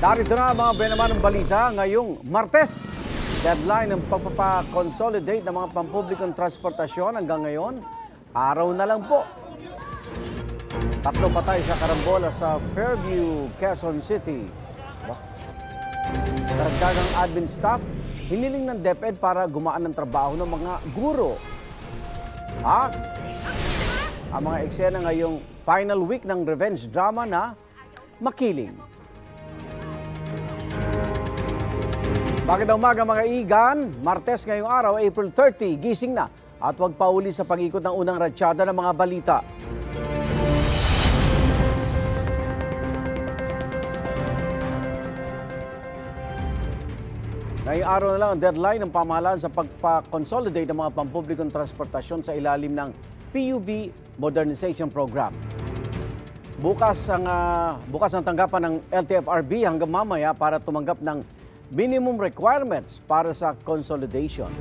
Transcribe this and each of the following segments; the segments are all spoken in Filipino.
Narito na ang mga benamanong balita ngayong Martes. Deadline ng pagpapakonsolidate ng mga pampublikong transportasyon hanggang ngayon, araw na lang po. 3 patay sa karambola sa Fairview, Quezon City. Karagdagang admin staff, hiniling ng DepEd para gumaan ng trabaho ng mga guro. At ang mga eksena ngayong final week ng revenge drama na Makiling. Bakit daw umaga mga igan? Martes ngayong araw, April 30, gising na at huwag pauli sa pag-ikot ng unang ratsyada ng mga balita. Ngayong araw na lang ang deadline ng pamahalaan sa pagpa-consolidate ng mga pampublikong transportasyon sa ilalim ng PUV Modernization Program. Bukas ang tanggapan ng LTFRB hanggang mamaya para tumanggap ng minimum requirements para sa consolidation.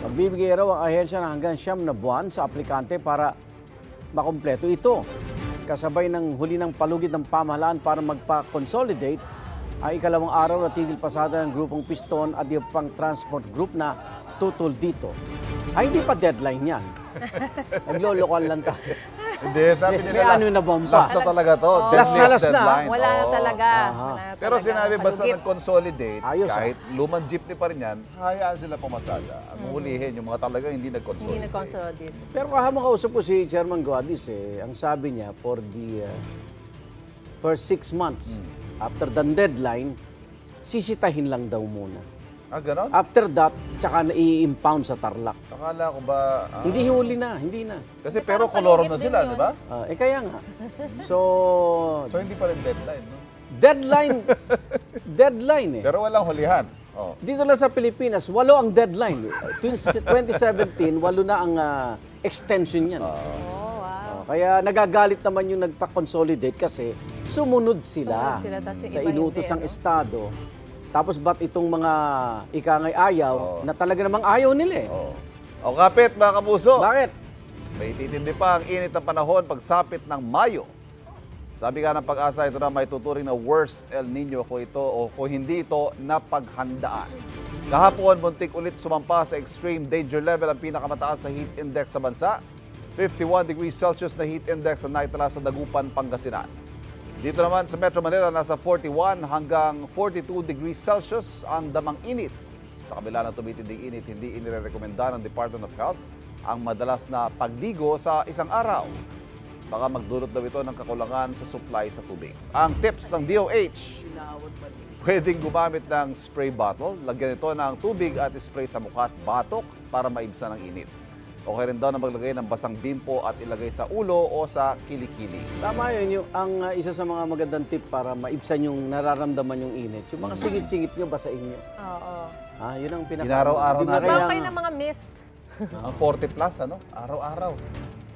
Magbibigay raw ang ahensya ng hanggang 9 na buwan sa aplikante para makumpleto ito. Kasabay ng huli ng palugid ng pamahalaan para magpa-consolidate, ay ikalawang araw na tigil pasada ng grupong Piston at yung pang transport group na tutol dito. Ay, hindi pa deadline yan. Naglolokohan lang tayo. Hindi, sabi nila may ano na bomba. last na talaga to. Oh. Last na. Deadline. Wala na talaga. Pero sinabi basta Palugit. nag-consolidate, Ayos, kahit lumang jeepney pa rin yan, hayaan sila pumasada. Ang hulihin, yung mga talagang hindi Hindi nag-consolidate. nag-consolidate. Pero kahapon kausap ko si Chairman Guadis, ang sabi niya, for the first 6 months, after the deadline, sisitahin lang daw muna. Ah, ganon? After that, tsaka na-i-impound sa Tarlac. Akala ko ba... Hindi huli na, hindi na. Kasi pero kolorom na palugit sila, din di ba? Kaya nga. So, So hindi pa rin deadline, no? deadline eh. Pero walang hulihan. Oh. Dito lang sa Pilipinas, 8 ang deadline. 2017, 8 na ang extension niyan. Oh, wow. Kaya nagagalit naman yung nagpa-consolidate kasi sumunod sila, Sumunod sila, tas yung sa iba inutos hindi, ng ano? Estado. Tapos ba't itong mga ikangay ayaw, na talaga namang ayaw nila eh. Oh. O kapit, mga kapuso. Bakit? May titindi pa ang init ng panahon pagsapit ng Mayo. Sabi nga ng Pag-asa, ito na may tuturing na worst El Nino kung ito o kung hindi ito napaghandaan. Kahapon, muntik ulit sumampa sa extreme danger level ang pinakamataas sa heat index sa bansa. 51 degrees Celsius na heat index ang naitala sa Dagupan, Pangasinan. Dito naman sa Metro Manila, nasa 41 hanggang 42 degrees Celsius ang damang init. Sa kabila ng tumitinding init, hindi inirekomenda ng Department of Health ang madalas na pagdigo sa isang araw. Baka magdulot daw ito ng kakulangan sa supply sa tubig. Ang tips ng DOH, pwedeng gumamit ng spray bottle. Lagyan ito ng tubig at spray sa mukha at batok para maibsan ang init. Okay rin daw na maglagay ng basang bimpo at ilagay sa ulo o sa kilikili. Tama yun, ang isa sa mga magandang tip para maibsan yung nararamdaman yung init. Yung mga singit-singit nyo, basain nyo. Oo. Yun ang pinaka... Inaraw-araw Di ba natin. kaya Baka kayo nga- ng mga mist. Ang 40 plus, ano? Araw-araw.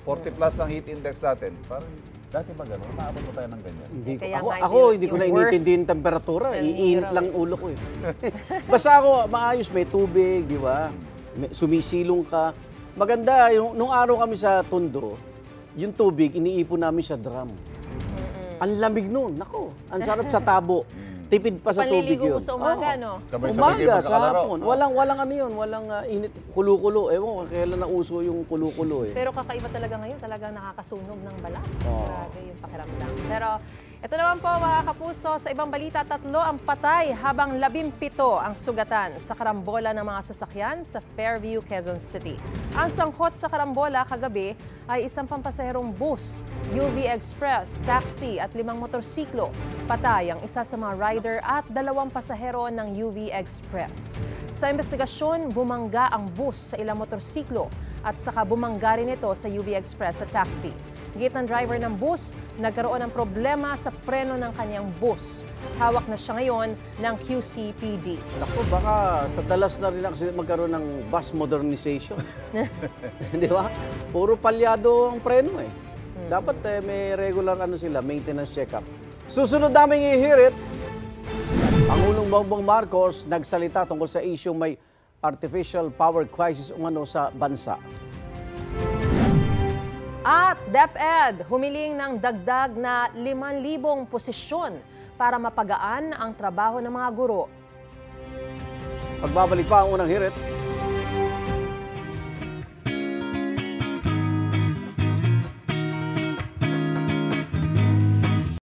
40 plus ang heat index natin. Parang dati ba gano'n? Maabot mo tayo ng ganyan. Hindi ko, Kaya ako, nga, ako yung hindi ko na worst inintindi yung temperatura. El Nino Iinit raw lang ulo ko eh. Basta ako, maayos, may tubig, di ba? Sumisilong ka. Maganda, nung araw kami sa Tondo, yung tubig, iniipon namin sa drum. Ang lamig nun, nako. Ang sarap sa tabo. Tipid pa sa tubig Panliligo yun. mo sa umaga, Oo. no? Sabay-sabay kayo Umaga, sa magkakalaro. hapon. Walang ano yun, walang init, kulo-kulo. Ewan ko, kailan nauso yung kulo-kulo eh. Pero kakaiba talaga ngayon, talagang nakakasunog ng balat. Oo. Grabe yung pakiramdam. Pero ito naman po mga kapuso, sa ibang balita, 3 ang patay habang 17 ang sugatan sa karambola ng mga sasakyan sa Fairview, Quezon City. Ang sangkot sa karambola kagabi ay isang pampasaherong bus, UV Express, taxi at 5 motorsiklo. Patay ang isa sa mga rider at 2 pasahero ng UV Express. Sa investigasyon, bumangga ang bus sa ilang motorsiklo at saka bumangga rin ito sa UV Express at taxi. Gate ng driver ng bus, nagkaroon ng problema sa preno ng kanyang bus. Hawak na siya ngayon ng QCPD. Naku, baka sa dalas na rin kasi magkaroon ng bus modernization. Di ba? Puro palyado ang preno eh. Dapat may regular maintenance check-up. Susunod namin ihirit, Pangulong Bongbong Marcos nagsalita tungkol sa isyong may artificial power crisis umano sa bansa. At DepEd humiling ng dagdag na 5,000 posisyon para mapagaan ang trabaho ng mga guro. Pagbabalik pa ang unang hirit.